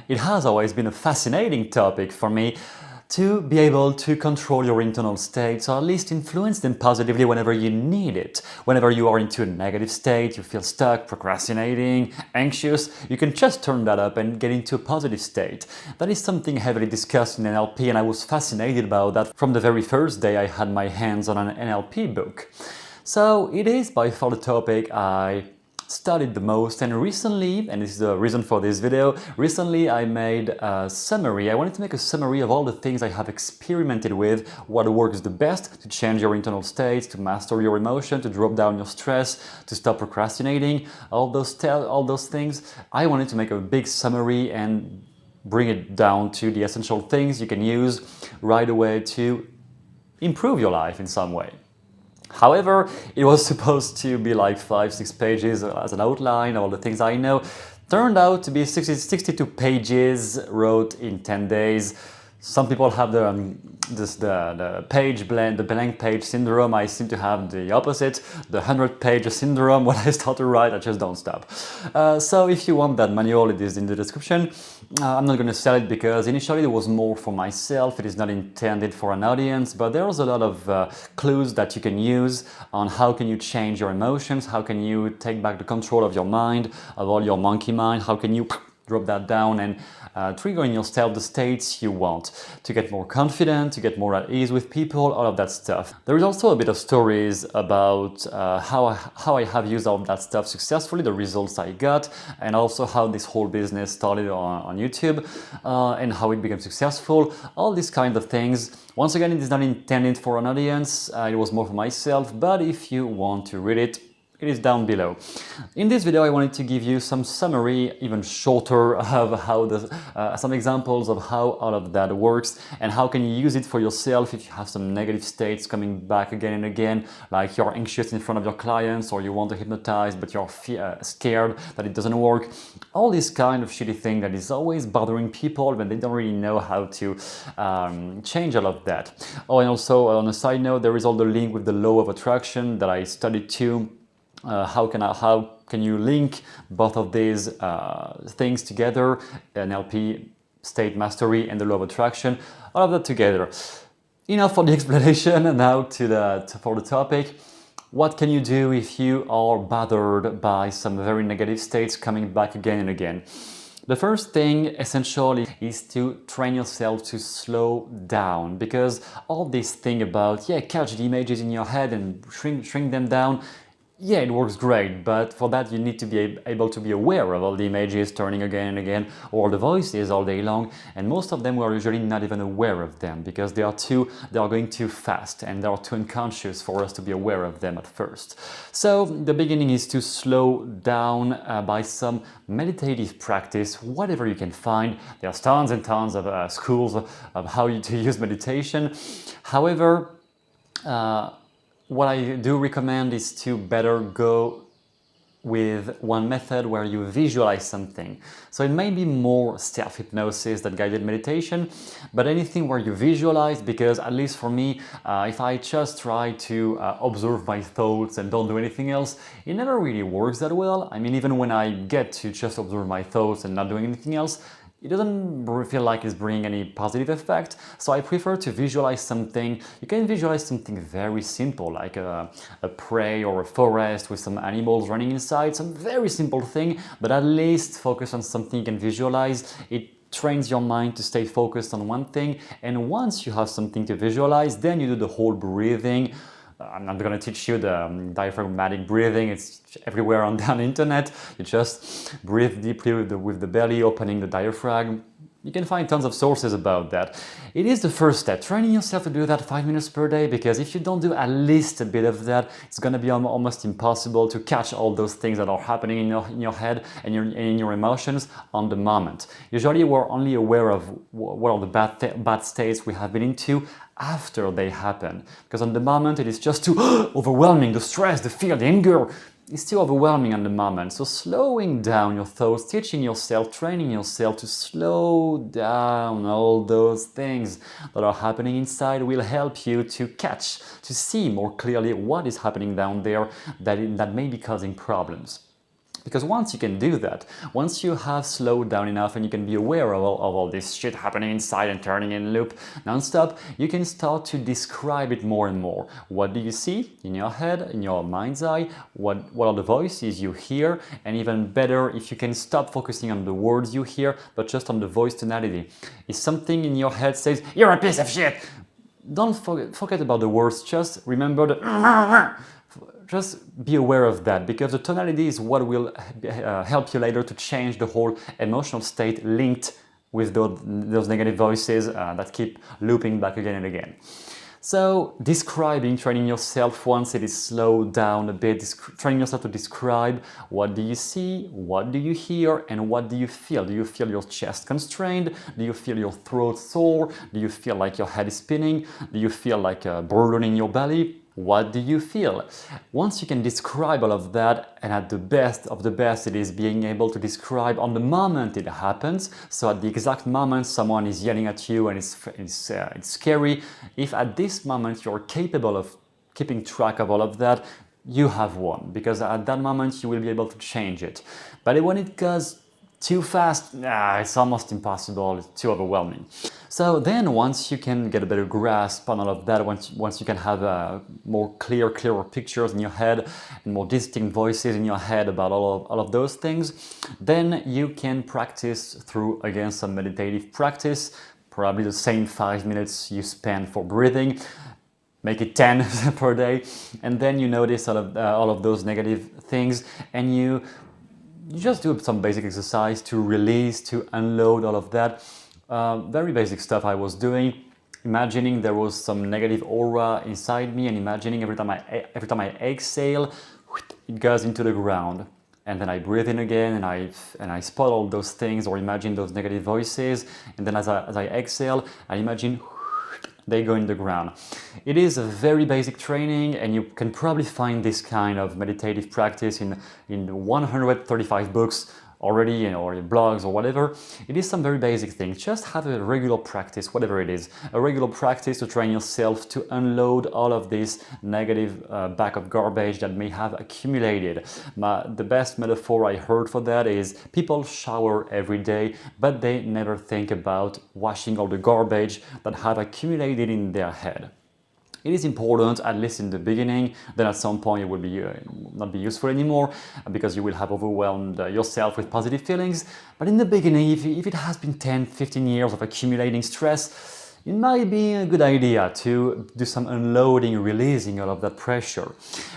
It has always been a fascinating topic for me to be able to control your internal states, or at least influence them positively whenever you need it. Whenever you are into a negative state, you feel stuck, procrastinating, anxious, you can just turn that up and get into a positive state. That is something heavily discussed in NLP, and I was fascinated about that from the very first day I had my hands on an NLP book. So it is by far the topic I studied the most, and recently, and this is the reason for this video, recently I made a summary. I wanted to make a summary of all the things I have experimented with, what works the best to change your internal states, to master your emotion, to drop down your stress, to stop procrastinating, all those things. I wanted to make a big summary and bring it down to the essential things you can use right away to improve your life in some way. However, it was supposed to be like 5-6 pages as an outline, all the things I know. Turned out to be 62 pages, wrote in 10 days. Some people have the blank page syndrome. I seem to have the opposite, the 100-page syndrome. When I start to write, I just don't stop. So if you want that manual, it is in the description. I'm not going to sell it because initially it was more for myself. It is not intended for an audience, but there's a lot of clues that you can use on how can you change your emotions, how can you take back the control of your mind, of all your monkey mind, how can you drop that down and trigger in yourself the states you want to get more confident, to get more at ease with people, all of that stuff. There is also a bit of stories about how I have used all of that stuff successfully, the results I got, and also how this whole business started on YouTube and how it became successful, all these kind of things. Once again, it is not intended for an audience, it was more for myself, but if you want to read it, it is down below. In this video I wanted to give you some summary, even shorter, of how some examples of how all of that works and how can you use it for yourself if you have some negative states coming back again and again, like you're anxious in front of your clients or you want to hypnotize but you're scared that it doesn't work. All this kind of shitty thing that is always bothering people but they don't really know how to change all of that. Oh, and also on a side note, there is all the link with the law of attraction that I studied too. How can you link both of these things together, NLP, state mastery, and the law of attraction, all of that together. Enough for the explanation, and now for the topic. What can you do if you are bothered by some very negative states coming back again and again? The first thing, essentially, is to train yourself to slow down, because all this thing about, catch the images in your head and shrink them down, yeah, it works great, but for that you need to be able to be aware of all the images turning again and again, or the voices all day long, and most of them we are usually not even aware of them because they are going too fast and they are too unconscious for us to be aware of them at first. So the beginning is to slow down by some meditative practice, whatever you can find. There's tons and tons of schools of how to use meditation. However, what I do recommend is to better go with one method where you visualize something. So it may be more self-hypnosis than guided meditation, but anything where you visualize, because at least for me, if I just try to observe my thoughts and don't do anything else, it never really works that well. I mean, even when I get to just observe my thoughts and not doing anything else, it doesn't feel like it's bringing any positive effect, so I prefer to visualize something. You can visualize something very simple, like a prey or a forest with some animals running inside, some very simple thing, but at least focus on something you can visualize. It trains your mind to stay focused on one thing, and once you have something to visualize, then you do the whole breathing. I'm not going to teach you the diaphragmatic breathing, it's everywhere on the internet. You just breathe deeply with the belly, opening the diaphragm. You can find tons of sources about that. It is the first step, training yourself to do that 5 minutes per day, because if you don't do at least a bit of that, it's going to be almost impossible to catch all those things that are happening in your head and in your emotions on the moment. Usually we're only aware of what are the bad states we have been into after they happen, because on the moment it is just too overwhelming. The stress, the fear, the anger, it's too overwhelming on the moment. So slowing down your thoughts, teaching yourself, training yourself to slow down all those things that are happening inside will help you to catch, to see more clearly what is happening down there that may be causing problems. Because once you can do that, once you have slowed down enough and you can be aware of all this shit happening inside and turning in loop non-stop, you can start to describe it more and more. What do you see in your head, in your mind's eye? What are the voices you hear? And even better, if you can stop focusing on the words you hear, but just on the voice tonality. If something in your head says, "You're a piece of shit," don't forget about the words, just remember the just be aware of that, because the tonality is what will help you later to change the whole emotional state linked with those negative voices that keep looping back again and again. So describing, training yourself once it is slowed down a bit, training yourself to describe what do you see, what do you hear, and what do you feel. Do you feel your chest constrained? Do you feel your throat sore? Do you feel like your head is spinning? Do you feel like a burden in your belly? What do you feel? Once you can describe all of that, and at the best of the best, it is being able to describe on the moment it happens. So at the exact moment someone is yelling at you and it's scary, if at this moment you're capable of keeping track of all of that, you have won, because at that moment you will be able to change it. But when it goes too fast, it's almost impossible, it's too overwhelming. So then once you can get a better grasp on all of that, once you can have more clearer pictures in your head and more distinct voices in your head about all of those things, then you can practice through, again, some meditative practice, probably the same 5 minutes you spend for breathing, make it 10 per day, and then you notice all of those negative things, and you just do some basic exercise to release, to unload all of that. Very basic stuff I was doing, imagining there was some negative aura inside me, and imagining every time I exhale, it goes into the ground. And then I breathe in again, and I spot all those things, or imagine those negative voices, and then as I exhale, I imagine they go in the ground. It is a very basic training, and you can probably find this kind of meditative practice in 135 books already, or in blogs or whatever. It is some very basic things. Just have a regular practice, whatever it is. A regular practice to train yourself to unload all of this negative bag of garbage that may have accumulated. The best metaphor I heard for that is people shower every day, but they never think about washing all the garbage that have accumulated in their head. It is important, at least in the beginning. Then at some point it will be not be useful anymore, because you will have overwhelmed yourself with positive feelings. But in the beginning, if it has been 10, 15 years of accumulating stress, it might be a good idea to do some unloading, releasing all of that pressure.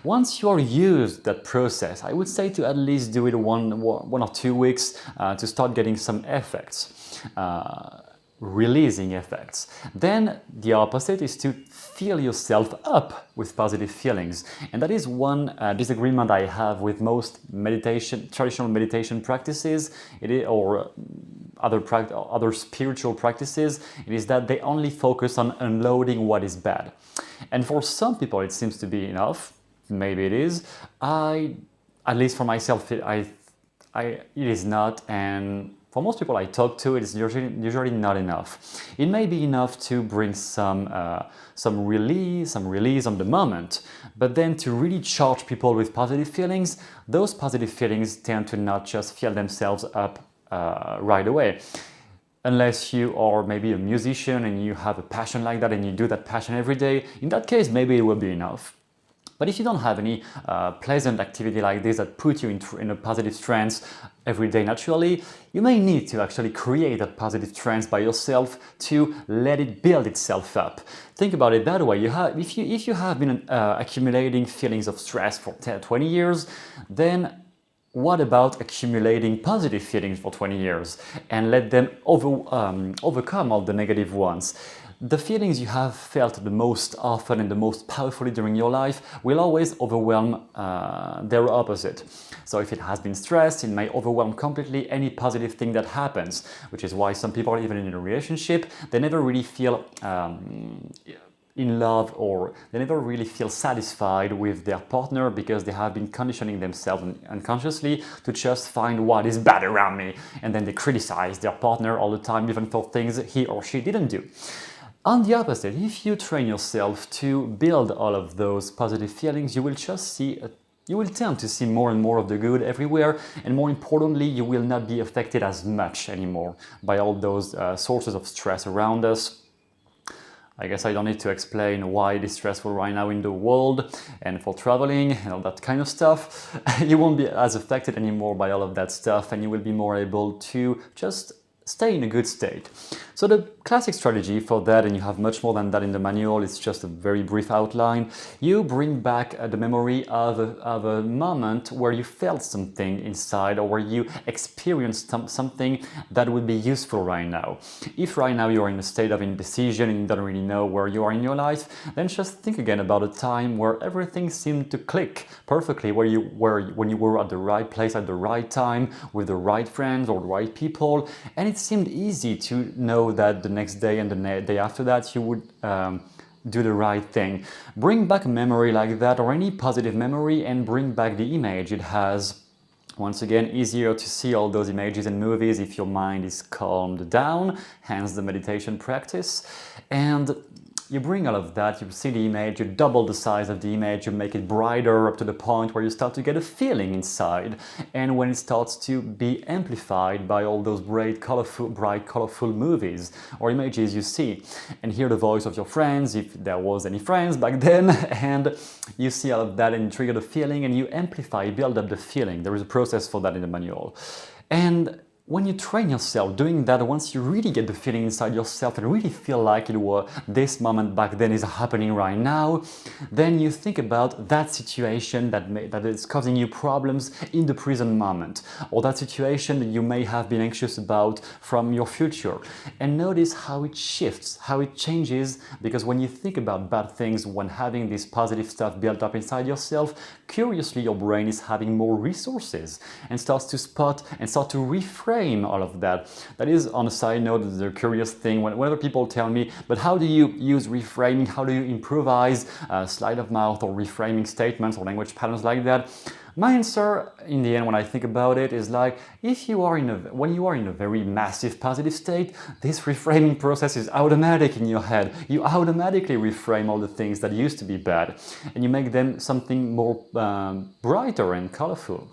Once you are used that process, I would say to at least do it one or 2 weeks to start getting some effects. Releasing effects. Then the opposite is to fill yourself up with positive feelings, and that is one disagreement I have with most traditional meditation practices, or other spiritual practices. It is that they only focus on unloading what is bad, and for some people it seems to be enough. Maybe it is. At least for myself, it is not, and for most people I talk to, it is usually not enough. It may be enough to bring some release on the moment, but then to really charge people with positive feelings, those positive feelings tend to not just fill themselves up right away. Unless you are maybe a musician and you have a passion like that and you do that passion every day, in that case maybe it will be enough. But if you don't have any pleasant activity like this that put you in a positive trance every day naturally, you may need to actually create a positive trance by yourself to let it build itself up. Think about it that way. If you have been accumulating feelings of stress for 10, 20 years, then what about accumulating positive feelings for 20 years and let them overcome all the negative ones? The feelings you have felt the most often and the most powerfully during your life will always overwhelm their opposite. So if it has been stress, it may overwhelm completely any positive thing that happens, which is why some people, even in a relationship, they never really feel in love, or they never really feel satisfied with their partner, because they have been conditioning themselves unconsciously to just find what is bad around me, and then they criticize their partner all the time, even for things he or she didn't do. On the opposite, if you train yourself to build all of those positive feelings, you will just see you will tend to see more and more of the good everywhere, and more importantly, you will not be affected as much anymore by all those sources of stress around us. I guess I don't need to explain why it is stressful right now in the world and for traveling and all that kind of stuff. You won't be as affected anymore by all of that stuff, and you will be more able to just stay in a good state. So the classic strategy for that, and you have much more than that in the manual, it's just a very brief outline. You bring back the memory of a moment where you felt something inside, or where you experienced something that would be useful right now. If right now you're in a state of indecision and you don't really know where you are in your life, then just think again about a time where everything seemed to click perfectly, when you were at the right place at the right time, with the right friends or the right people, and it seemed easy to know that the next day and the day after that you would do the right thing. Bring back a memory like that, or any positive memory, and bring back the image it has. Once again, easier to see all those images and movies if your mind is calmed down, hence the meditation practice. And you bring all of that, you see the image, you double the size of the image, you make it brighter up to the point where you start to get a feeling inside. And when it starts to be amplified by all those bright, colorful movies or images you see, and hear the voice of your friends, if there was any friends back then, and you see all of that and trigger the feeling, and you amplify, build up the feeling. There is a process for that in the manual. And when you train yourself doing that, once you really get the feeling inside yourself and really feel like it was this moment back then is happening right now, then you think about that situation that is causing you problems in the present moment, or that situation that you may have been anxious about from your future. And notice how it shifts, how it changes, because when you think about bad things, when having this positive stuff built up inside yourself, curiously your brain is having more resources and starts to spot and start to reframe all of that. That is, on a side note, the curious thing, whenever people tell me, but how do you use reframing, how do you improvise sleight of mouth or reframing statements or language patterns like that? My answer, in the end, when I think about it, is like, if you are when you are in a very massive positive state, this reframing process is automatic in your head. You automatically reframe all the things that used to be bad, and you make them something more brighter and colorful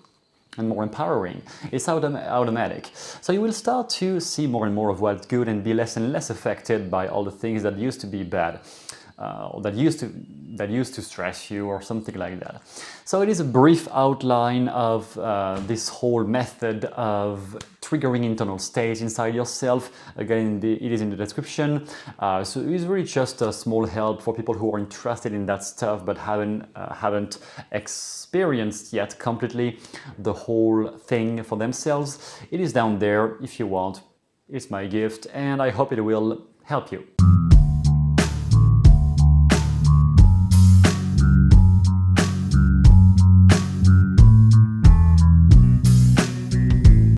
and more empowering. It's automatic. So you will start to see more and more of what's good and be less and less affected by all the things that used to be bad, or that used to stress you, or something like that. So it is a brief outline of this whole method of triggering internal states inside yourself. Again, it is in the description. So it is really just a small help for people who are interested in that stuff but haven't experienced yet completely the whole thing for themselves. It is down there if you want. It's my gift, and I hope it will help you.